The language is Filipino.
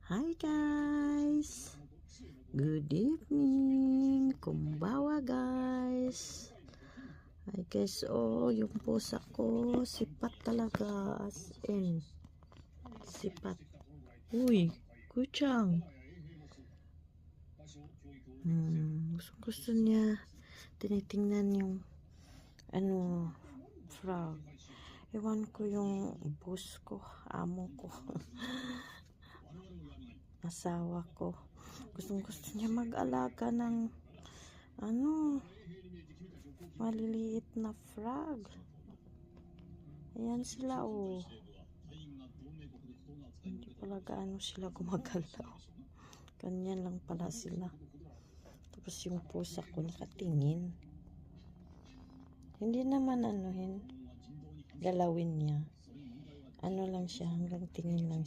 Hi guys! Good evening! Kumbawa guys! Hi guys, oh, yung pusa ko, sipat talaga, as in, sipat. Uy, kuchang! Gusto niya, tinitingnan yung, frog. Ewan ko yung boss ko, amo ko. Asawa ko, gusto niya mag-alaga ng maliliit na frog. Ayan sila, oh, hindi pala gaano sila gumagalaw, ganyan lang pala sila. Tapos yung pusa ko nakatingin, hindi naman galawin niya, lang siya, hanggang tingin lang